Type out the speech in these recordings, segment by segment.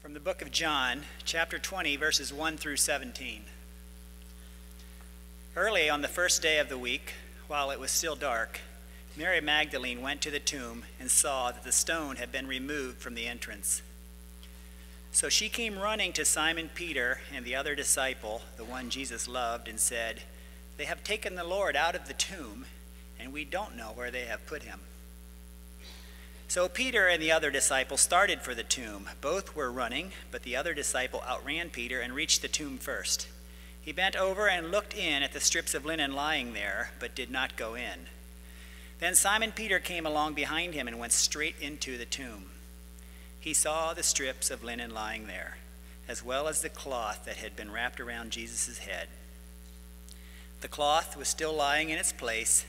From the book of John, chapter 20, verses 1 through 17. Early on the first day of the week, while it was still dark, Mary Magdalene went to the tomb and saw that the stone had been removed from the entrance. So she came running to Simon Peter and the other disciple, the one Jesus loved, and said, "They have taken the Lord out of the tomb, and we don't know where they have put him." So Peter and the other disciple started for the tomb. Both were running, but the other disciple outran Peter and reached the tomb first. He bent over and looked in at the strips of linen lying there, but did not go in. Then Simon Peter came along behind him and went straight into the tomb. He saw the strips of linen lying there, as well as the cloth that had been wrapped around Jesus' head. The cloth was still lying in its place,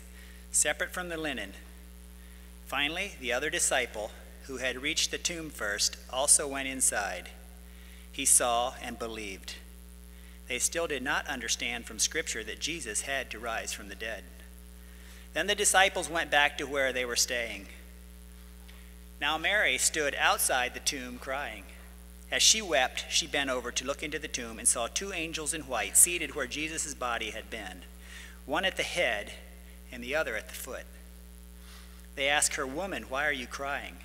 separate from the linen. Finally, the other disciple, who had reached the tomb first, also went inside. He saw and believed. They still did not understand from Scripture that Jesus had to rise from the dead. Then the disciples went back to where they were staying. Now Mary stood outside the tomb crying. As she wept, she bent over to look into the tomb and saw two angels in white seated where Jesus' body had been, one at the head and the other at the foot. They asked her, "Woman, why are you crying?"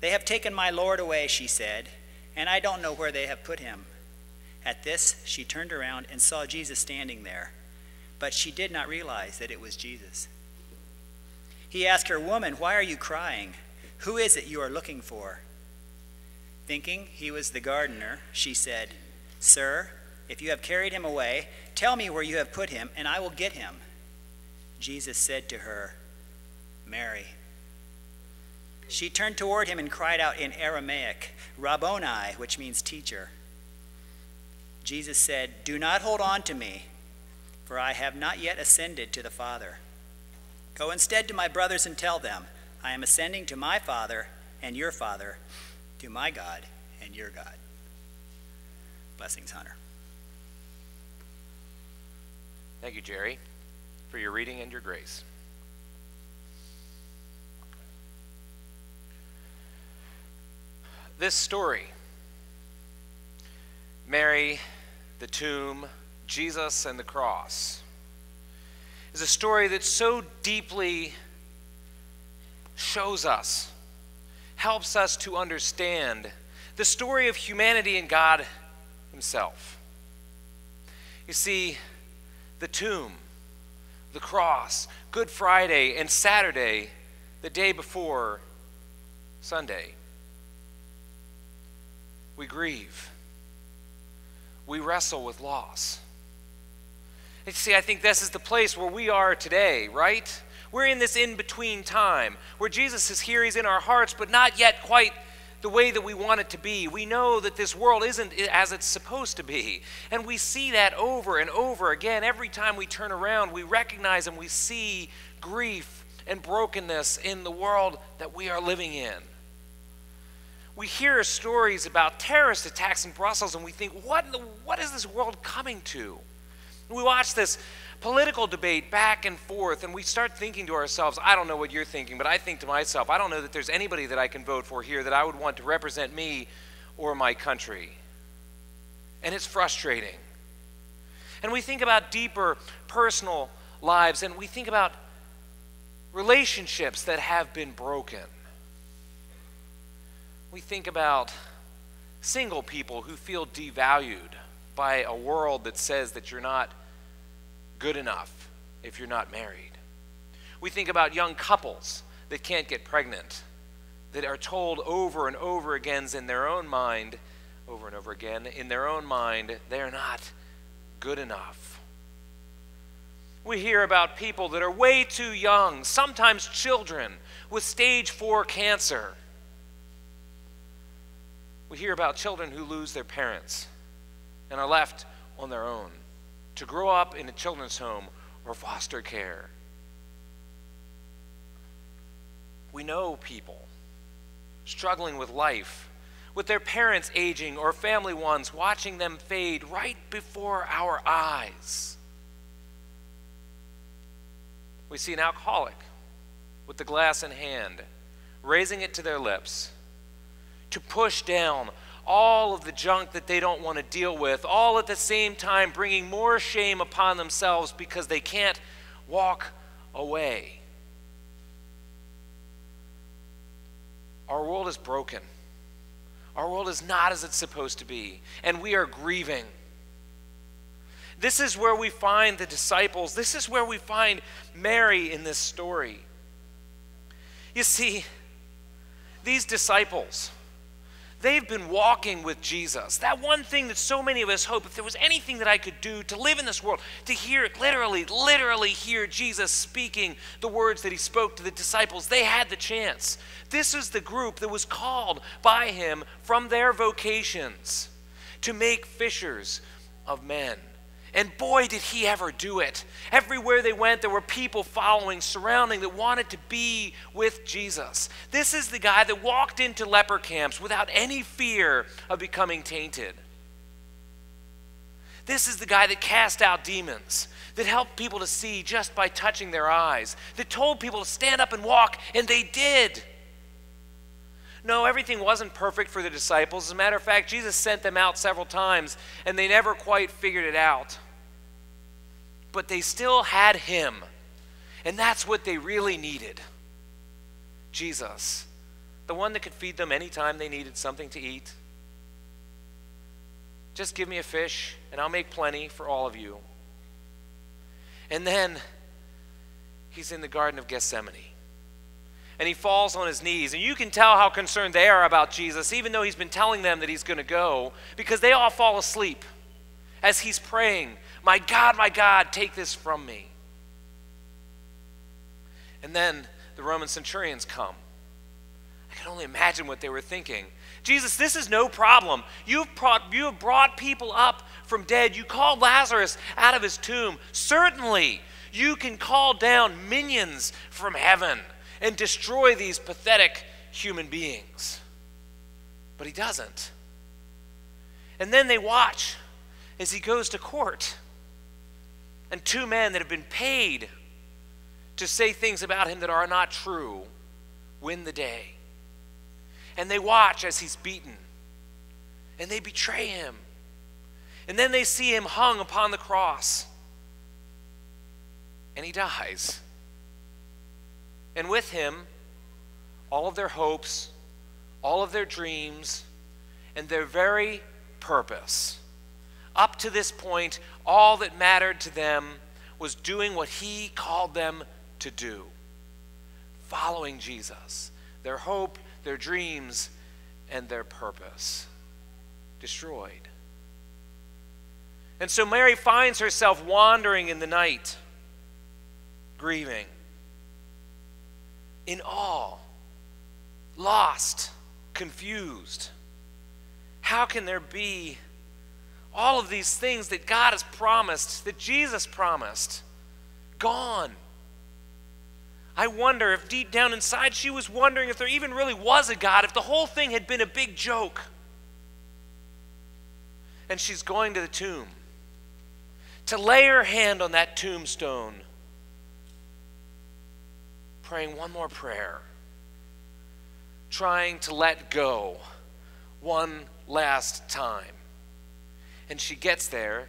"They have taken my Lord away," she said, "and I don't know where they have put him." At this, she turned around and saw Jesus standing there, but she did not realize that it was Jesus. He asked her, "Woman, why are you crying? Who is it you are looking for?" Thinking he was the gardener, she said, "Sir, if you have carried him away, tell me where you have put him, and I will get him." Jesus said to her, "Mary." She turned toward him and cried out in Aramaic, "Rabboni," which means teacher. Jesus said, "Do not hold on to me, for I have not yet ascended to the Father. Go instead to my brothers and tell them, I am ascending to my Father and your Father, to my God and your God." Blessings, Hunter. Thank you, Jerry, for your reading and your grace. This story, Mary, the tomb, Jesus, and the cross, is a story that so deeply shows us, helps us to understand the story of humanity and God himself. You see, the tomb, the cross, Good Friday, and Saturday, the day before Sunday, we grieve. We wrestle with loss. And see, I think this is the place where we are today, right? We're in this in-between time where Jesus is here, he's in our hearts, but not yet quite the way that we want it to be. We know that this world isn't as it's supposed to be. And we see that over and over again. Every time we turn around, we recognize and we see grief and brokenness in the world that we are living in. We hear stories about terrorist attacks in Brussels and we think, what is this world coming to? We watch this political debate back and forth and we start thinking to ourselves, I don't know what you're thinking, but I think to myself, I don't know that there's anybody that I can vote for here that I would want to represent me or my country. And it's frustrating. And we think about deeper personal lives and we think about relationships that have been broken. We think about single people who feel devalued by a world that says that you're not good enough if you're not married. We think about young couples that can't get pregnant, that are told over and over again in their own mind, they're not good enough. We hear about people that are way too young, sometimes children with stage 4 cancer. We hear about children who lose their parents and are left on their own to grow up in a children's home or foster care. We know people struggling with life, with their parents aging or family ones, watching them fade right before our eyes. We see an alcoholic with the glass in hand, raising it to their lips to push down all of the junk that they don't want to deal with, all at the same time bringing more shame upon themselves because they can't walk away. Our world is broken. Our world is not as it's supposed to be, and we are grieving. This is where we find the disciples. This is where we find Mary in this story. You see, these disciples, they've been walking with Jesus. That one thing that so many of us hope, if there was anything that I could do to live in this world, to hear, literally hear Jesus speaking the words that he spoke to the disciples, they had the chance. This is the group that was called by him from their vocations to make fishers of men. And boy, did he ever do it. Everywhere they went, there were people following, surrounding, that wanted to be with Jesus. This is the guy that walked into leper camps without any fear of becoming tainted. This is the guy that cast out demons, that helped people to see just by touching their eyes, that told people to stand up and walk, and they did. No, everything wasn't perfect for the disciples. As a matter of fact, Jesus sent them out several times, and they never quite figured it out. But they still had him, and that's what they really needed. Jesus, the one that could feed them anytime they needed something to eat. Just give me a fish, and I'll make plenty for all of you. And then he's in the Garden of Gethsemane. And he falls on his knees. And you can tell how concerned they are about Jesus, even though he's been telling them that he's going to go, because they all fall asleep as he's praying, my God, take this from me. And then the Roman centurions come. I can only imagine what they were thinking. Jesus, this is no problem. You have brought people up from dead. You called Lazarus out of his tomb. Certainly, you can call down minions from heaven and destroy these pathetic human beings. But he doesn't. And then they watch as he goes to court. And two men that have been paid to say things about him that are not true win the day. And they watch as he's beaten. And they betray him. And then they see him hung upon the cross. And he dies. And with him, all of their hopes, all of their dreams, and their very purpose. Up to this point, all that mattered to them was doing what he called them to do. Following Jesus. Their hope, their dreams, and their purpose. Destroyed. And so Mary finds herself wandering in the night, grieving. In awe, lost, confused. How can there be all of these things that God has promised, that Jesus promised, gone? I wonder if deep down inside she was wondering if there even really was a God, if the whole thing had been a big joke. And she's going to the tomb to lay her hand on that tombstone, praying one more prayer, trying to let go one last time. And she gets there,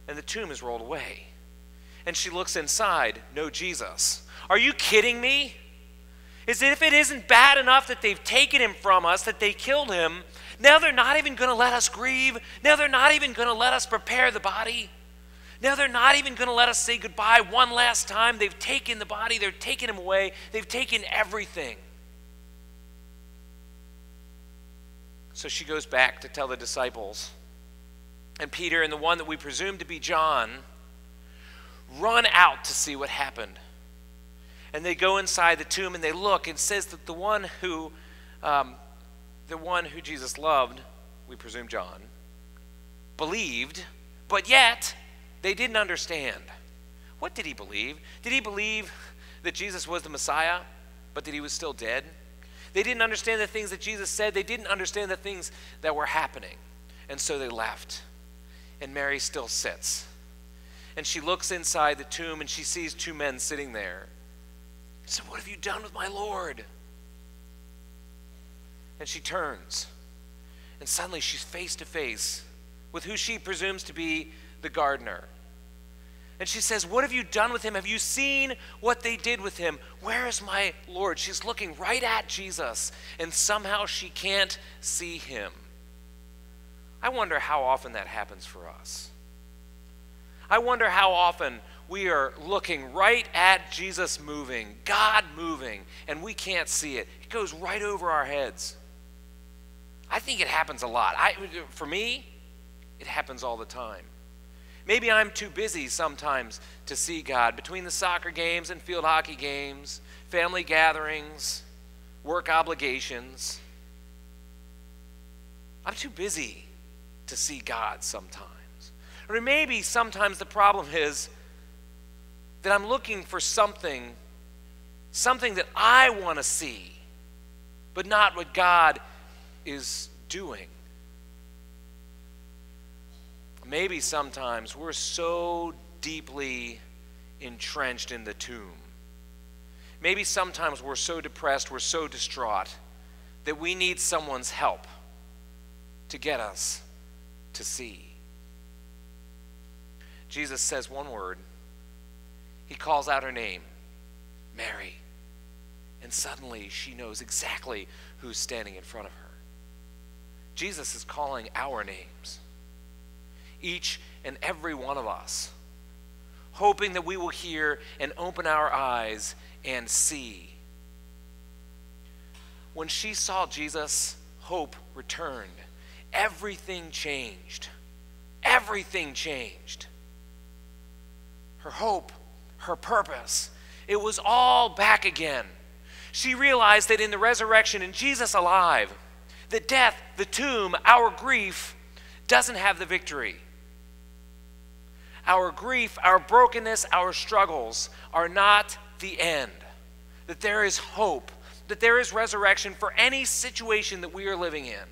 and the tomb is rolled away. And she looks inside, no Jesus. Are you kidding me? As if it isn't bad enough that they've taken him from us, that they killed him, now they're not even going to let us grieve. Now they're not even going to let us prepare the body. Now they're not even going to let us say goodbye one last time. They've taken the body. They've taken him away. They've taken everything. So she goes back to tell the disciples. And Peter and the one that we presume to be John run out to see what happened. And they go inside the tomb and they look. And it says that the one who Jesus loved, we presume John, believed, but yet they didn't understand. What did he believe? Did he believe that Jesus was the Messiah, but that he was still dead? They didn't understand the things that Jesus said. They didn't understand the things that were happening. And so they left. And Mary still sits. And she looks inside the tomb and she sees two men sitting there. So what have you done with my Lord? And she turns And suddenly she's face to face with who she presumes to be the gardener. And she says, "What have you done with him? Have you seen what they did with him? Where is my Lord?" She's looking right at Jesus, and somehow she can't see him. I wonder how often that happens for us. I wonder how often we are looking right at Jesus moving, God moving, and we can't see it. It goes right over our heads. I think it happens a lot. For me, it happens all the time. Maybe I'm too busy sometimes to see God. Between the soccer games and field hockey games, family gatherings, work obligations, I'm too busy to see God sometimes. Or maybe sometimes the problem is that I'm looking for something that I want to see, but not what God is doing. Maybe sometimes we're so deeply entrenched in the tomb. Maybe sometimes we're so depressed, we're so distraught that we need someone's help to get us to see. Jesus says one word. He calls out her name, Mary. And suddenly she knows exactly who's standing in front of her. Jesus is calling our names. Each and every one of us, hoping that we will hear and open our eyes and see. When she saw Jesus, hope returned. Everything changed. Everything changed. Her hope, her purpose, it was all back again. She realized that in the resurrection, in Jesus alive, the death, the tomb, our grief doesn't have the victory. Our grief, our brokenness, our struggles are not the end. That there is hope, that there is resurrection for any situation that we are living in.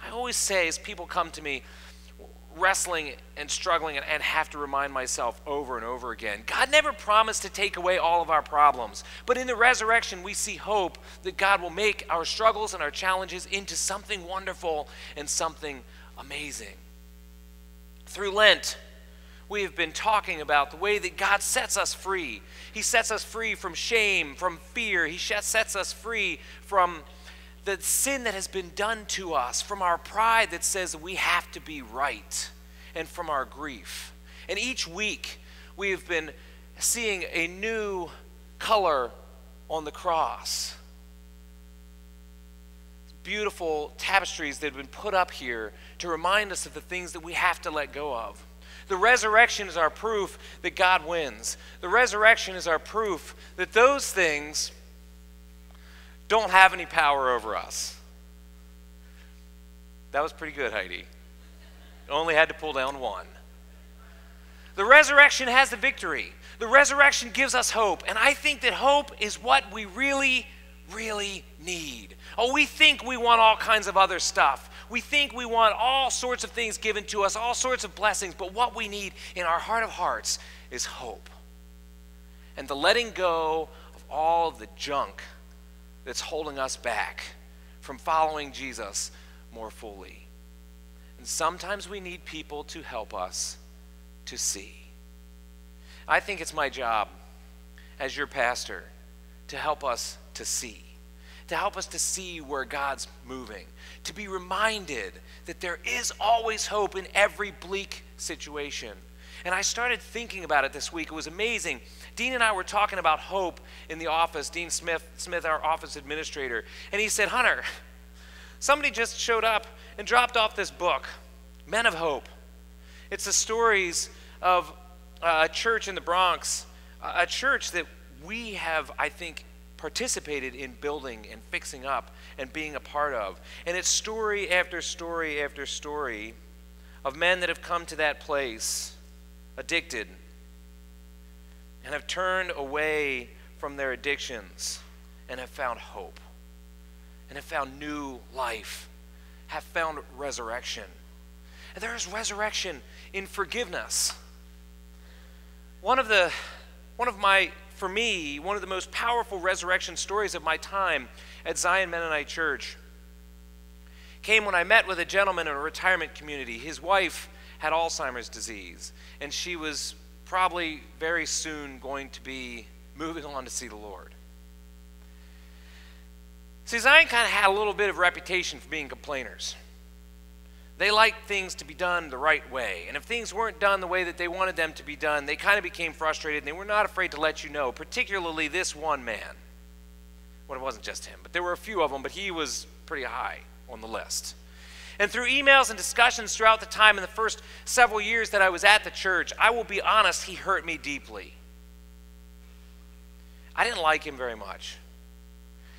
I always say, as people come to me wrestling and struggling, and have to remind myself over and over again, God never promised to take away all of our problems. But in the resurrection, we see hope that God will make our struggles and our challenges into something wonderful and something amazing. Through Lent, we have been talking about the way that God sets us free. He sets us free from shame, from fear. He sets us free from the sin that has been done to us, from our pride that says that we have to be right, and from our grief. And each week, we have been seeing a new color on the cross. Beautiful tapestries that have been put up here to remind us of the things that we have to let go of. The resurrection is our proof that God wins. The resurrection is our proof that those things don't have any power over us. That was pretty good, Heidi. Only had to pull down one. The resurrection has the victory. The resurrection gives us hope. And I think that hope is what we really, really need. Oh, we think we want all kinds of other stuff. We think we want all sorts of things given to us, all sorts of blessings. But what we need in our heart of hearts is hope. And the letting go of all of the junk that's holding us back from following Jesus more fully. And sometimes we need people to help us to see. I think it's my job as your pastor to help us to see. To help us to see where God's moving. To be reminded that there is always hope in every bleak situation. And I started thinking about it this week. It was amazing. Dean and I were talking about hope in the office. Dean Smith, our office administrator. And he said, "Hunter, somebody just showed up and dropped off this book, Men of Hope. It's the stories of a church in the Bronx, a church that we have, I think, participated in building and fixing up and being a part of. And it's story after story after story of men that have come to that place addicted and have turned away from their addictions and have found hope and have found new life, have found resurrection. And there is resurrection in forgiveness. One of the most powerful resurrection stories of my time at Zion Mennonite Church came when I met with a gentleman in a retirement community. His wife had Alzheimer's disease, and she was probably very soon going to be moving on to see the Lord. See, Zion kind of had a little bit of reputation for being complainers. They liked things to be done the right way, and if things weren't done the way that they wanted them to be done, they kind of became frustrated, and they were not afraid to let you know, particularly this one man. Well, it wasn't just him, but there were a few of them, but he was pretty high on the list. And through emails and discussions throughout the time in the first several years that I was at the church, I will be honest, he hurt me deeply. I didn't like him very much.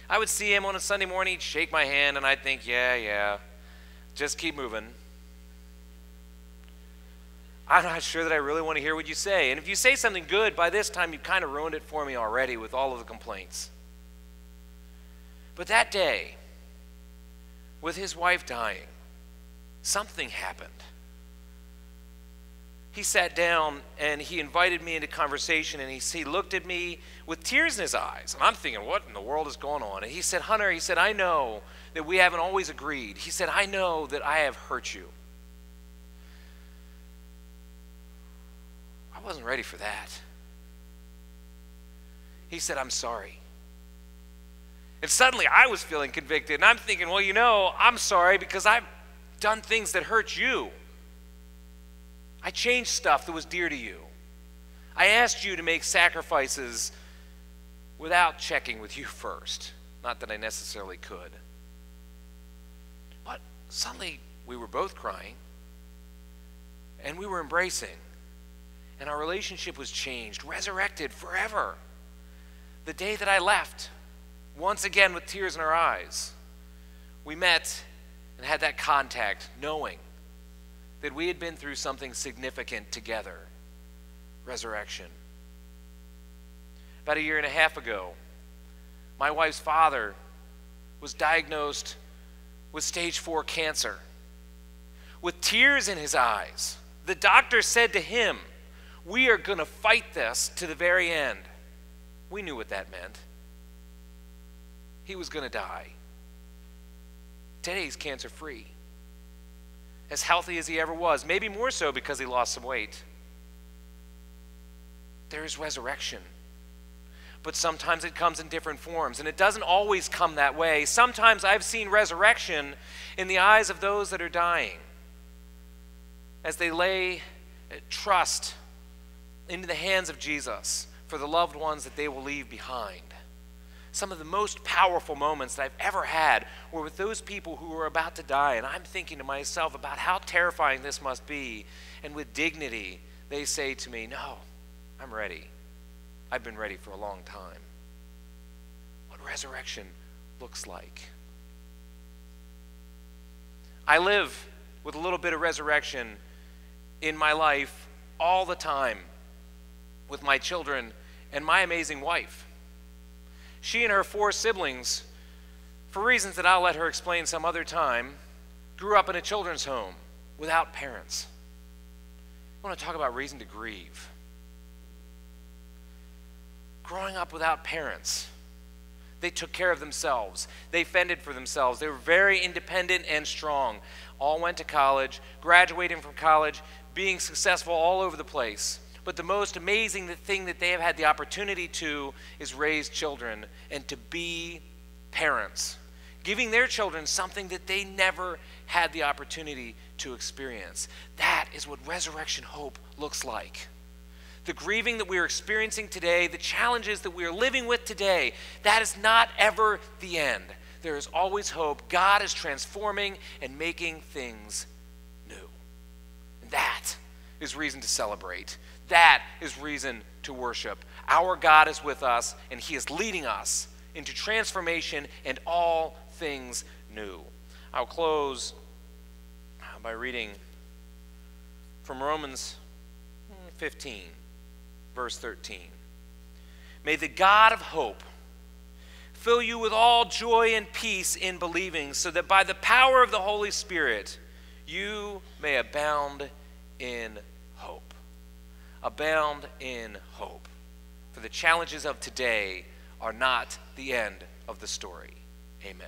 I would see him on a Sunday morning, he'd shake my hand, and I'd think, yeah, just keep moving. I'm not sure that I really want to hear what you say. And if you say something good, by this time you've kind of ruined it for me already with all of the complaints. But that day, with his wife dying, something happened. He sat down and he invited me into conversation, and he looked at me with tears in his eyes. And I'm thinking, what in the world is going on? And he said, Hunter, he said, I know that we haven't always agreed. He said, I know that I have hurt you. I wasn't ready for that. He said, I'm sorry. And suddenly I was feeling convicted, and I'm thinking, well, I'm sorry because I've done things that hurt you. I changed stuff that was dear to you. I asked you to make sacrifices without checking with you first. Not that I necessarily could. But suddenly we were both crying, and we were embracing, and our relationship was changed, resurrected forever. The day that I left, once again with tears in our eyes, we met and had that contact, knowing that we had been through something significant together. Resurrection. About a year and a half ago, my wife's father was diagnosed with stage 4 cancer. With tears in his eyes, the doctor said to him, we are going to fight this to the very end. We knew what that meant. He was going to die. Today he's cancer-free. As healthy as he ever was, maybe more so because he lost some weight. There is resurrection. But sometimes it comes in different forms, and it doesn't always come that way. Sometimes I've seen resurrection in the eyes of those that are dying as they lay trust into the hands of Jesus for the loved ones that they will leave behind. Some of the most powerful moments that I've ever had were with those people who were about to die, and I'm thinking to myself about how terrifying this must be, and with dignity they say to me, no, I'm ready. I've been ready for a long time. What resurrection looks like. I live with a little bit of resurrection in my life all the time with my children and my amazing wife. She and her 4 siblings, for reasons that I'll let her explain some other time, grew up in a children's home without parents. I want to talk about reason to grieve. Growing up without parents, they took care of themselves. They fended for themselves. They were very independent and strong. All went to college, graduating from college, being successful all over the place. But the most amazing thing that they have had the opportunity to is raise children and to be parents, giving their children something that they never had the opportunity to experience. That is what resurrection hope looks like. The grieving that we are experiencing today, the challenges that we are living with today, that is not ever the end. There is always hope. God is transforming and making things new. And that is reason to celebrate. That is reason to worship. Our God is with us, and he is leading us into transformation and all things new. I'll close by reading from Romans 15, verse 13. May the God of hope fill you with all joy and peace in believing, so that by the power of the Holy Spirit you may abound in hope. Abound in hope. For the challenges of today are not the end of the story. Amen.